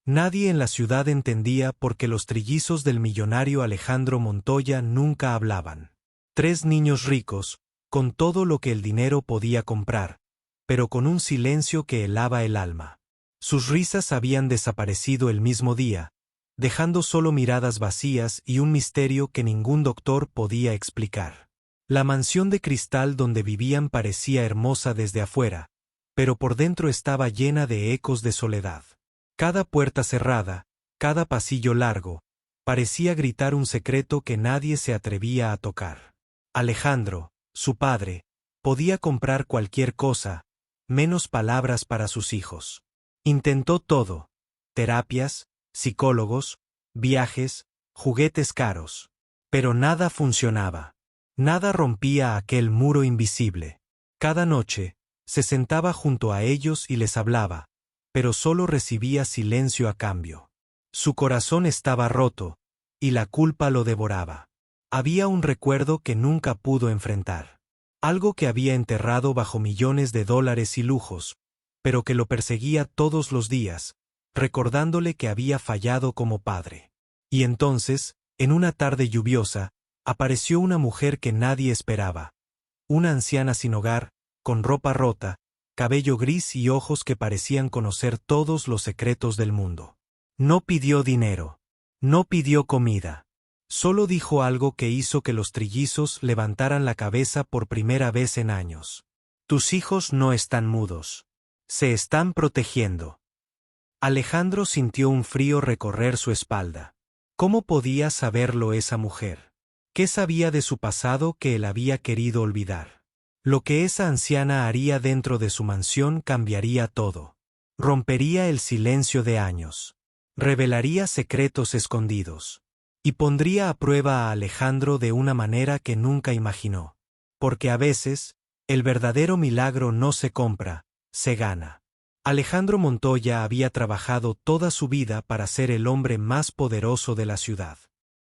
Nadie en la ciudad entendía por qué los trillizos del millonario Alejandro Montoya nunca hablaban. 3 niños ricos, con todo lo que el dinero podía comprar, pero con un silencio que helaba el alma. Sus risas habían desaparecido el mismo día, dejando solo miradas vacías y un misterio que ningún doctor podía explicar. La mansión de cristal donde vivían parecía hermosa desde afuera, pero por dentro estaba llena de ecos de soledad. Cada puerta cerrada, cada pasillo largo, parecía gritar un secreto que nadie se atrevía a tocar. Alejandro, su padre, podía comprar cualquier cosa, menos palabras para sus hijos. Intentó todo: terapias, psicólogos, viajes, juguetes caros. Pero nada funcionaba. Nada rompía aquel muro invisible. Cada noche, se sentaba junto a ellos y les hablaba, pero solo recibía silencio a cambio. Su corazón estaba roto, y la culpa lo devoraba. Había un recuerdo que nunca pudo enfrentar. Algo que había enterrado bajo millones de dólares y lujos, pero que lo perseguía todos los días, recordándole que había fallado como padre. Y entonces, en una tarde lluviosa, apareció una mujer que nadie esperaba. Una anciana sin hogar, con ropa rota, cabello gris y ojos que parecían conocer todos los secretos del mundo. No pidió dinero. No pidió comida. Solo dijo algo que hizo que los trillizos levantaran la cabeza por primera vez en años. Tus hijos no están mudos. Se están protegiendo. Alejandro sintió un frío recorrer su espalda. ¿Cómo podía saberlo esa mujer? ¿Qué sabía de su pasado que él había querido olvidar? Lo que esa anciana haría dentro de su mansión cambiaría todo. Rompería el silencio de años. Revelaría secretos escondidos. Y pondría a prueba a Alejandro de una manera que nunca imaginó. Porque a veces, el verdadero milagro no se compra, se gana. Alejandro Montoya había trabajado toda su vida para ser el hombre más poderoso de la ciudad.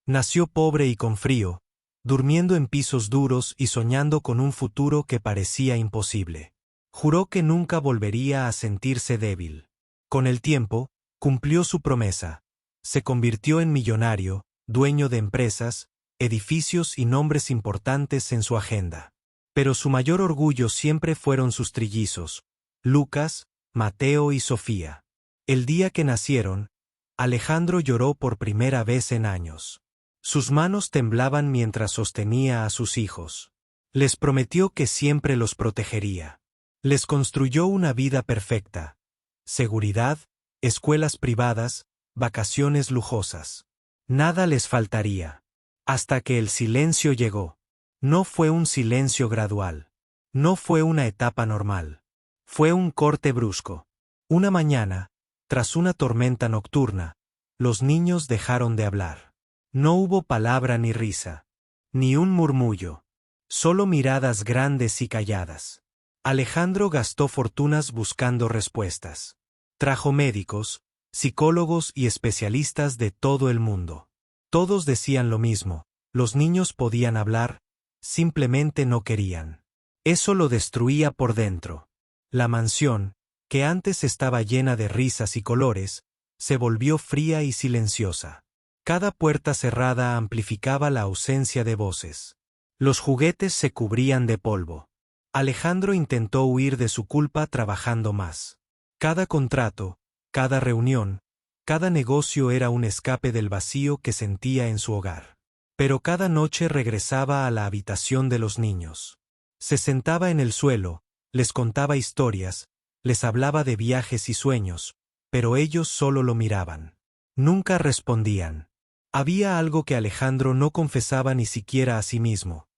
Nació pobre y con frío, durmiendo en pisos duros y soñando con un futuro que parecía imposible. Juró que nunca volvería a sentirse débil. Con el tiempo, cumplió su promesa. Se convirtió en millonario, dueño de empresas, edificios y nombres importantes en su agenda. Pero su mayor orgullo siempre fueron sus trillizos, Lucas, Mateo y Sofía. El día que nacieron, Alejandro lloró por primera vez en años. Sus manos temblaban mientras sostenía a sus hijos. Les prometió que siempre los protegería. Les construyó una vida perfecta. Seguridad, escuelas privadas, vacaciones lujosas. Nada les faltaría. Hasta que el silencio llegó. No fue un silencio gradual. No fue una etapa normal. Fue un corte brusco. Una mañana, tras una tormenta nocturna, los niños dejaron de hablar. No hubo palabra ni risa, ni un murmullo, solo miradas grandes y calladas. Alejandro gastó fortunas buscando respuestas. Trajo médicos, psicólogos y especialistas de todo el mundo. Todos decían lo mismo: los niños podían hablar, simplemente no querían. Eso lo destruía por dentro. La mansión, que antes estaba llena de risas y colores, se volvió fría y silenciosa. Cada puerta cerrada amplificaba la ausencia de voces. Los juguetes se cubrían de polvo. Alejandro intentó huir de su culpa trabajando más. Cada contrato, cada reunión, cada negocio era un escape del vacío que sentía en su hogar. Pero cada noche regresaba a la habitación de los niños. Se sentaba en el suelo, les contaba historias, les hablaba de viajes y sueños, pero ellos solo lo miraban. Nunca respondían. Había algo que Alejandro no confesaba ni siquiera a sí mismo.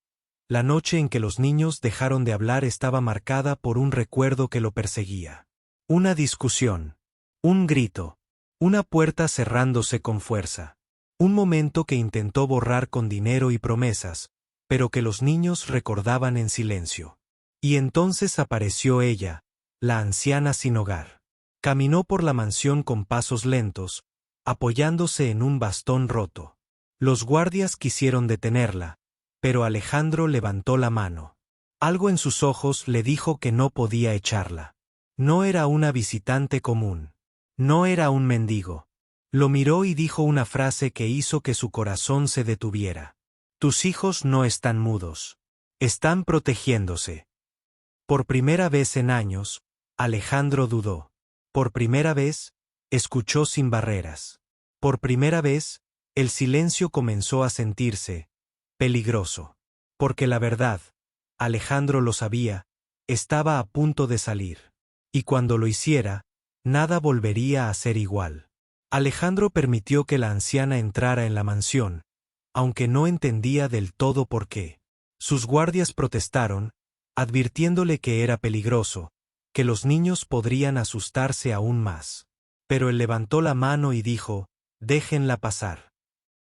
La noche en que los niños dejaron de hablar estaba marcada por un recuerdo que lo perseguía. Una discusión. Un grito. Una puerta cerrándose con fuerza. Un momento que intentó borrar con dinero y promesas, pero que los niños recordaban en silencio. Y entonces apareció ella, la anciana sin hogar. Caminó por la mansión con pasos lentos, apoyándose en un bastón roto. Los guardias quisieron detenerla, pero Alejandro levantó la mano. Algo en sus ojos le dijo que no podía echarla. No era una visitante común. No era un mendigo. Lo miró y dijo una frase que hizo que su corazón se detuviera. Tus hijos no están mudos. Están protegiéndose. Por primera vez en años, Alejandro dudó. Por primera vez, escuchó sin barreras. Por primera vez, el silencio comenzó a sentirse peligroso. Porque la verdad, Alejandro lo sabía, estaba a punto de salir. Y cuando lo hiciera, nada volvería a ser igual. Alejandro permitió que la anciana entrara en la mansión, aunque no entendía del todo por qué. Sus guardias protestaron, advirtiéndole que era peligroso, que los niños podrían asustarse aún más. Pero él levantó la mano y dijo, déjenla pasar.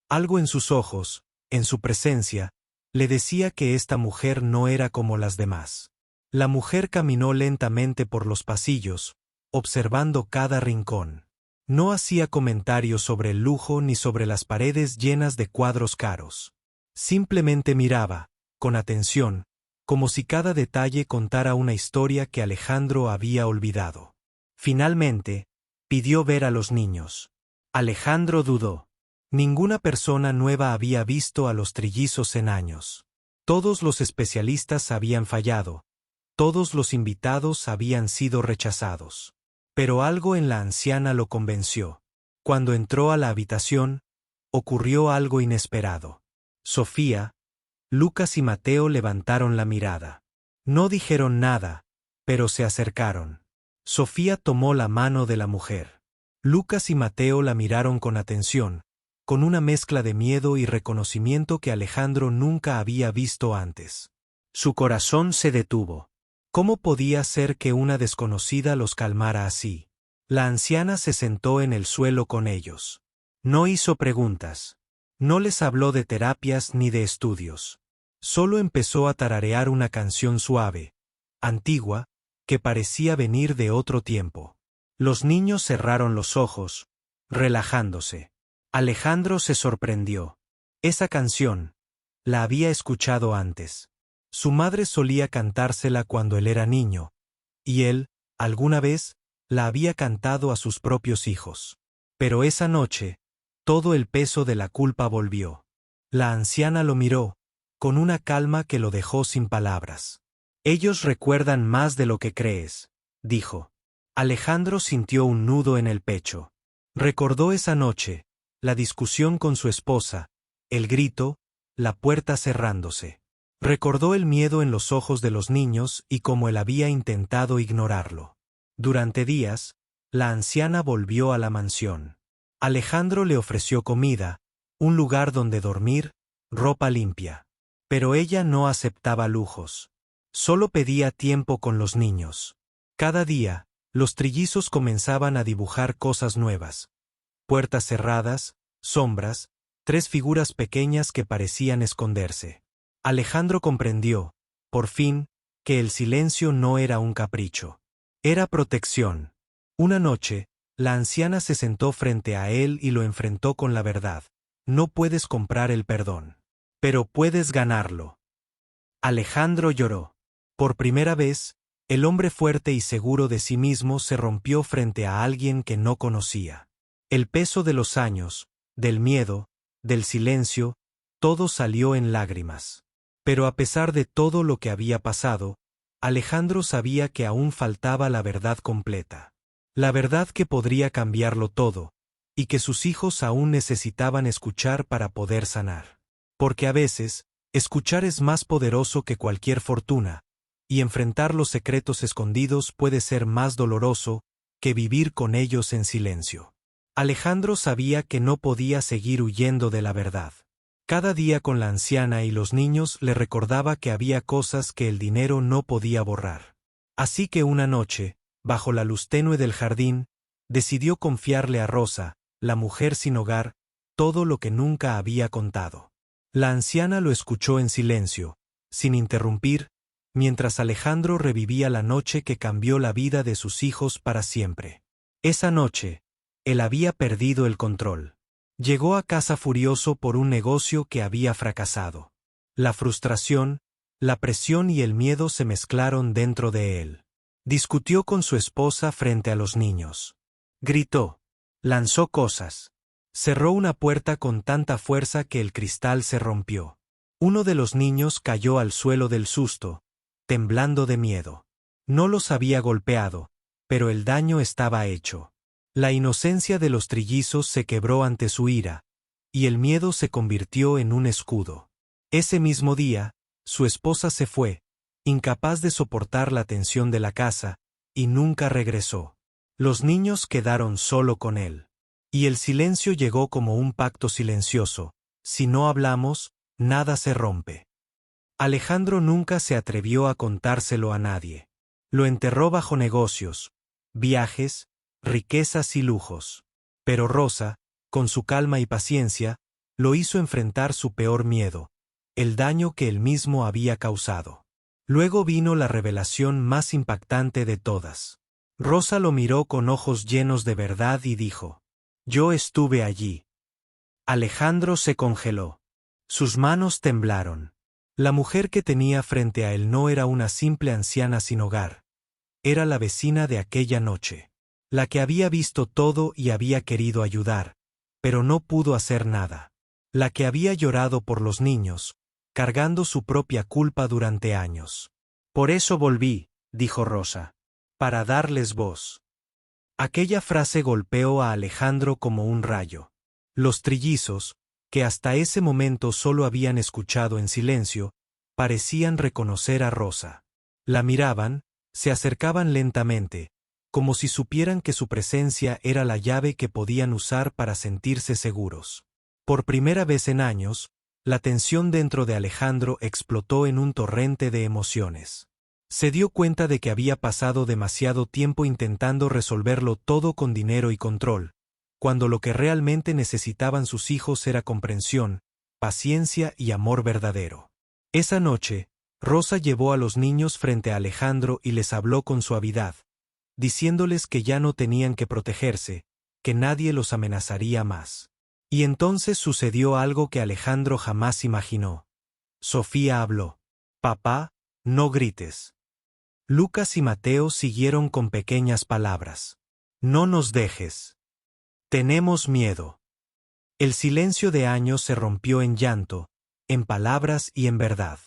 Algo en sus ojos, en su presencia, le decía que esta mujer no era como las demás. La mujer caminó lentamente por los pasillos, observando cada rincón. No hacía comentarios sobre el lujo ni sobre las paredes llenas de cuadros caros. Simplemente miraba, con atención, como si cada detalle contara una historia que Alejandro había olvidado. Finalmente, pidió ver a los niños. Alejandro dudó. Ninguna persona nueva había visto a los trillizos en años. Todos los especialistas habían fallado. Todos los invitados habían sido rechazados. Pero algo en la anciana lo convenció. Cuando entró a la habitación, ocurrió algo inesperado. Sofía, Lucas y Mateo levantaron la mirada. No dijeron nada, pero se acercaron. Sofía tomó la mano de la mujer. Lucas y Mateo la miraron con atención, con una mezcla de miedo y reconocimiento que Alejandro nunca había visto antes. Su corazón se detuvo. ¿Cómo podía ser que una desconocida los calmara así? La anciana se sentó en el suelo con ellos. No hizo preguntas. No les habló de terapias ni de estudios. Solo empezó a tararear una canción suave, antigua, que parecía venir de otro tiempo. Los niños cerraron los ojos, relajándose. Alejandro se sorprendió. Esa canción, la había escuchado antes. Su madre solía cantársela cuando él era niño, y él, alguna vez, la había cantado a sus propios hijos. Pero esa noche, todo el peso de la culpa volvió. La anciana lo miró, con una calma que lo dejó sin palabras. Ellos recuerdan más de lo que crees, dijo. Alejandro sintió un nudo en el pecho. Recordó esa noche, la discusión con su esposa, el grito, la puerta cerrándose. Recordó el miedo en los ojos de los niños y cómo él había intentado ignorarlo. Durante días, la anciana volvió a la mansión. Alejandro le ofreció comida, un lugar donde dormir, ropa limpia. Pero ella no aceptaba lujos. Solo pedía tiempo con los niños. Cada día, los trillizos comenzaban a dibujar cosas nuevas. Puertas cerradas, sombras, 3 figuras pequeñas que parecían esconderse. Alejandro comprendió, por fin, que el silencio no era un capricho. Era protección. Una noche, la anciana se sentó frente a él y lo enfrentó con la verdad. No puedes comprar el perdón. Pero puedes ganarlo. Alejandro lloró. Por primera vez, el hombre fuerte y seguro de sí mismo se rompió frente a alguien que no conocía. El peso de los años, del miedo, del silencio, todo salió en lágrimas. Pero a pesar de todo lo que había pasado, Alejandro sabía que aún faltaba la verdad completa. La verdad que podría cambiarlo todo, y que sus hijos aún necesitaban escuchar para poder sanar. Porque a veces, escuchar es más poderoso que cualquier fortuna, y enfrentar los secretos escondidos puede ser más doloroso que vivir con ellos en silencio. Alejandro sabía que no podía seguir huyendo de la verdad. Cada día con la anciana y los niños le recordaba que había cosas que el dinero no podía borrar. Así que una noche, bajo la luz tenue del jardín, decidió confiarle a Rosa, la mujer sin hogar, todo lo que nunca había contado. La anciana lo escuchó en silencio, sin interrumpir, mientras Alejandro revivía la noche que cambió la vida de sus hijos para siempre. Esa noche, él había perdido el control. Llegó a casa furioso por un negocio que había fracasado. La frustración, la presión y el miedo se mezclaron dentro de él. Discutió con su esposa frente a los niños. Gritó. Lanzó cosas. Cerró una puerta con tanta fuerza que el cristal se rompió. Uno de los niños cayó al suelo del susto, temblando de miedo. No los había golpeado, pero el daño estaba hecho. La inocencia de los trillizos se quebró ante su ira, y el miedo se convirtió en un escudo. Ese mismo día, su esposa se fue, incapaz de soportar la tensión de la casa, y nunca regresó. Los niños quedaron solo con él. Y el silencio llegó como un pacto silencioso: si no hablamos, nada se rompe. Alejandro nunca se atrevió a contárselo a nadie. Lo enterró bajo negocios, viajes, riquezas y lujos. Pero Rosa, con su calma y paciencia, lo hizo enfrentar su peor miedo, el daño que él mismo había causado. Luego vino la revelación más impactante de todas. Rosa lo miró con ojos llenos de verdad y dijo: «Yo estuve allí». Alejandro se congeló. Sus manos temblaron. La mujer que tenía frente a él no era una simple anciana sin hogar. Era la vecina de aquella noche. La que había visto todo y había querido ayudar, pero no pudo hacer nada. La que había llorado por los niños, cargando su propia culpa durante años. «Por eso volví», dijo Rosa. «Para darles voz». Aquella frase golpeó a Alejandro como un rayo. Los trillizos, que hasta ese momento solo habían escuchado en silencio, parecían reconocer a Rosa. La miraban, se acercaban lentamente, como si supieran que su presencia era la llave que podían usar para sentirse seguros. Por primera vez en años, la tensión dentro de Alejandro explotó en un torrente de emociones. Se dio cuenta de que había pasado demasiado tiempo intentando resolverlo todo con dinero y control, cuando lo que realmente necesitaban sus hijos era comprensión, paciencia y amor verdadero. Esa noche, Rosa llevó a los niños frente a Alejandro y les habló con suavidad, diciéndoles que ya no tenían que protegerse, que nadie los amenazaría más. Y entonces sucedió algo que Alejandro jamás imaginó. Sofía habló. «Papá, no grites». Lucas y Mateo siguieron con pequeñas palabras. «No nos dejes. Tenemos miedo». El silencio de años se rompió en llanto, en palabras y en verdad.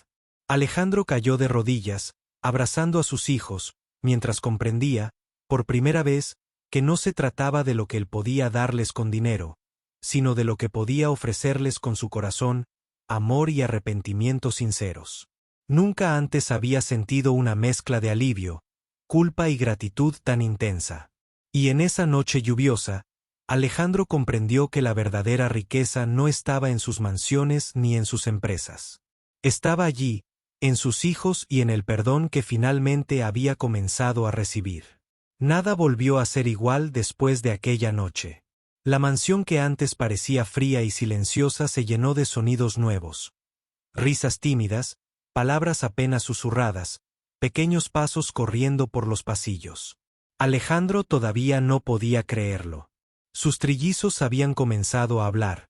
Alejandro cayó de rodillas, abrazando a sus hijos, mientras comprendía, por primera vez, que no se trataba de lo que él podía darles con dinero, sino de lo que podía ofrecerles con su corazón, amor y arrepentimiento sinceros. Nunca antes había sentido una mezcla de alivio, culpa y gratitud tan intensa. Y en esa noche lluviosa, Alejandro comprendió que la verdadera riqueza no estaba en sus mansiones ni en sus empresas. Estaba allí, en sus hijos y en el perdón que finalmente había comenzado a recibir. Nada volvió a ser igual después de aquella noche. La mansión que antes parecía fría y silenciosa se llenó de sonidos nuevos. Risas tímidas, palabras apenas susurradas, pequeños pasos corriendo por los pasillos. Alejandro todavía no podía creerlo. Sus trillizos habían comenzado a hablar,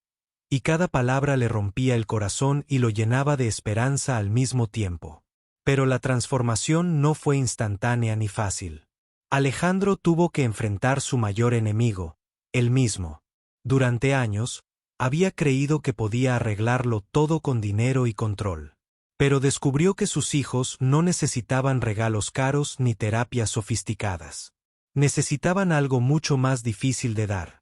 y cada palabra le rompía el corazón y lo llenaba de esperanza al mismo tiempo. Pero la transformación no fue instantánea ni fácil. Alejandro tuvo que enfrentar su mayor enemigo, él mismo. Durante años, había creído que podía arreglarlo todo con dinero y control. Pero descubrió que sus hijos no necesitaban regalos caros ni terapias sofisticadas. Necesitaban algo mucho más difícil de dar: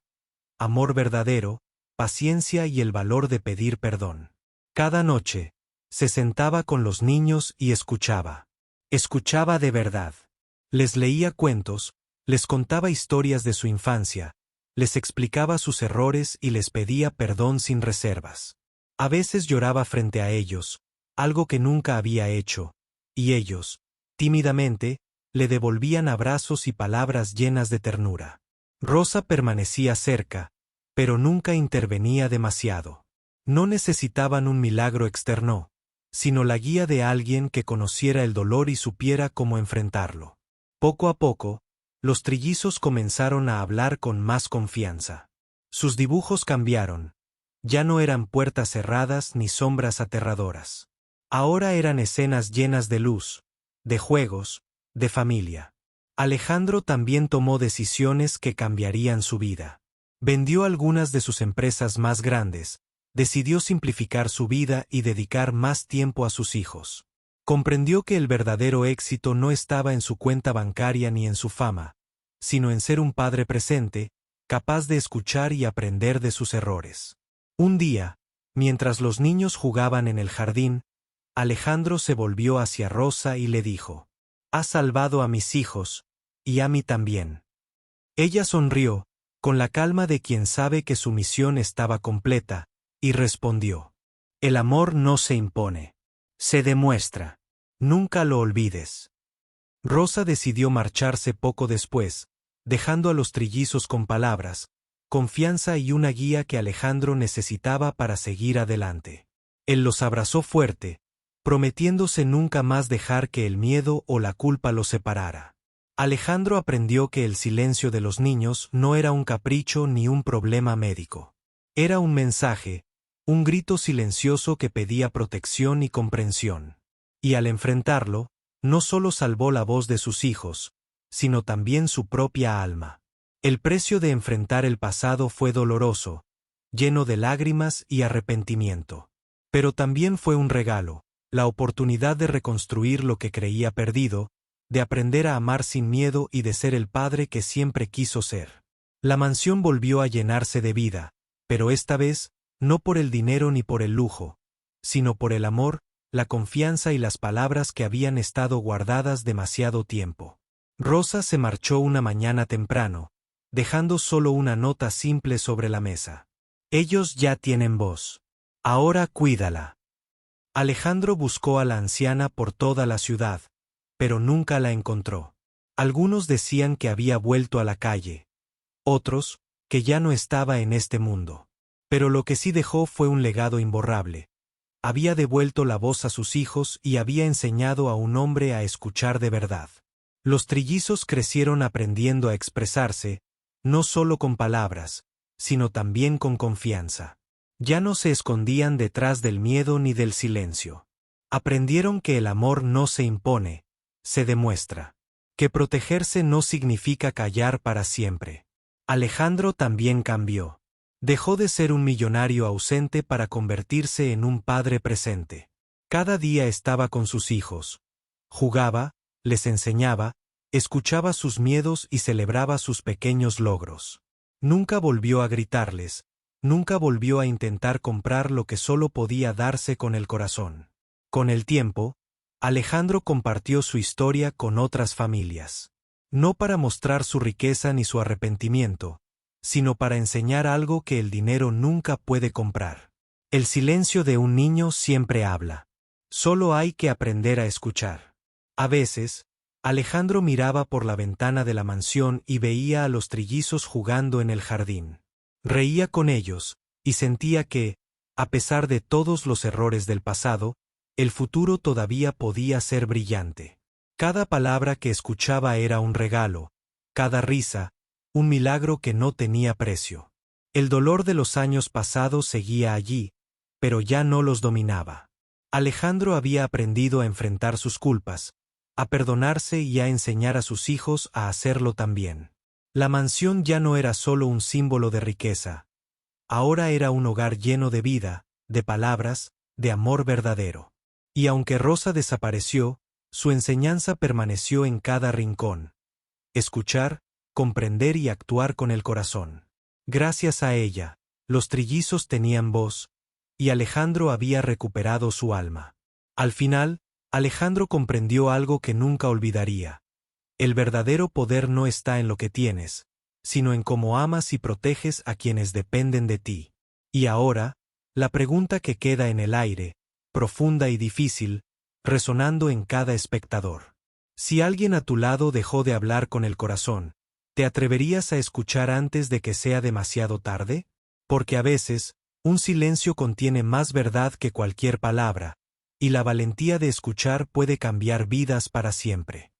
amor verdadero, paciencia y el valor de pedir perdón. Cada noche, se sentaba con los niños y escuchaba. Escuchaba de verdad. Les leía cuentos, les contaba historias de su infancia, les explicaba sus errores y les pedía perdón sin reservas. A veces lloraba frente a ellos, algo que nunca había hecho, y ellos, tímidamente, le devolvían abrazos y palabras llenas de ternura. Rosa permanecía cerca, pero nunca intervenía demasiado. No necesitaban un milagro externo, sino la guía de alguien que conociera el dolor y supiera cómo enfrentarlo. Poco a poco, los trillizos comenzaron a hablar con más confianza. Sus dibujos cambiaron. Ya no eran puertas cerradas ni sombras aterradoras. Ahora eran escenas llenas de luz, de juegos, de familia. Alejandro también tomó decisiones que cambiarían su vida. Vendió algunas de sus empresas más grandes, decidió simplificar su vida y dedicar más tiempo a sus hijos. Comprendió que el verdadero éxito no estaba en su cuenta bancaria ni en su fama, sino en ser un padre presente, capaz de escuchar y aprender de sus errores. Un día, mientras los niños jugaban en el jardín, Alejandro se volvió hacia Rosa y le dijo: «Has salvado a mis hijos, y a mí también». Ella sonrió, con la calma de quien sabe que su misión estaba completa, y respondió: «El amor no se impone. Se demuestra. Nunca lo olvides». Rosa decidió marcharse poco después, dejando a los trillizos con palabras, confianza y una guía que Alejandro necesitaba para seguir adelante. Él los abrazó fuerte, prometiéndose nunca más dejar que el miedo o la culpa los separara. Alejandro aprendió que el silencio de los niños no era un capricho ni un problema médico. Era un mensaje, un grito silencioso que pedía protección y comprensión. Y al enfrentarlo, no solo salvó la voz de sus hijos, sino también su propia alma. El precio de enfrentar el pasado fue doloroso, lleno de lágrimas y arrepentimiento. Pero también fue un regalo, la oportunidad de reconstruir lo que creía perdido, de aprender a amar sin miedo y de ser el padre que siempre quiso ser. La mansión volvió a llenarse de vida, pero esta vez, no por el dinero ni por el lujo, sino por el amor, la confianza y las palabras que habían estado guardadas demasiado tiempo. Rosa se marchó una mañana temprano, dejando solo una nota simple sobre la mesa. «Ellos ya tienen voz. Ahora cuídala». Alejandro buscó a la anciana por toda la ciudad, pero nunca la encontró. Algunos decían que había vuelto a la calle, otros, que ya no estaba en este mundo. Pero lo que sí dejó fue un legado imborrable. Había devuelto la voz a sus hijos y había enseñado a un hombre a escuchar de verdad. Los trillizos crecieron aprendiendo a expresarse, no solo con palabras, sino también con confianza. Ya no se escondían detrás del miedo ni del silencio. Aprendieron que el amor no se impone, se demuestra. Que protegerse no significa callar para siempre. Alejandro también cambió. Dejó de ser un millonario ausente para convertirse en un padre presente. Cada día estaba con sus hijos. Jugaba, les enseñaba, escuchaba sus miedos y celebraba sus pequeños logros. Nunca volvió a gritarles, nunca volvió a intentar comprar lo que solo podía darse con el corazón. Con el tiempo, Alejandro compartió su historia con otras familias. No para mostrar su riqueza ni su arrepentimiento, sino para enseñar algo que el dinero nunca puede comprar. El silencio de un niño siempre habla. Solo hay que aprender a escuchar. A veces, Alejandro miraba por la ventana de la mansión y veía a los trillizos jugando en el jardín. Reía con ellos, y sentía que, a pesar de todos los errores del pasado, el futuro todavía podía ser brillante. Cada palabra que escuchaba era un regalo, cada risa, un milagro que no tenía precio. El dolor de los años pasados seguía allí, pero ya no los dominaba. Alejandro había aprendido a enfrentar sus culpas, a perdonarse y a enseñar a sus hijos a hacerlo también. La mansión ya no era solo un símbolo de riqueza. Ahora era un hogar lleno de vida, de palabras, de amor verdadero. Y aunque Rosa desapareció, su enseñanza permaneció en cada rincón. Escuchar, comprender y actuar con el corazón. Gracias a ella, los trillizos tenían voz, y Alejandro había recuperado su alma. Al final, Alejandro comprendió algo que nunca olvidaría. El verdadero poder no está en lo que tienes, sino en cómo amas y proteges a quienes dependen de ti. Y ahora, la pregunta que queda en el aire, profunda y difícil, resonando en cada espectador. Si alguien a tu lado dejó de hablar con el corazón, ¿te atreverías a escuchar antes de que sea demasiado tarde? Porque a veces, un silencio contiene más verdad que cualquier palabra, y la valentía de escuchar puede cambiar vidas para siempre.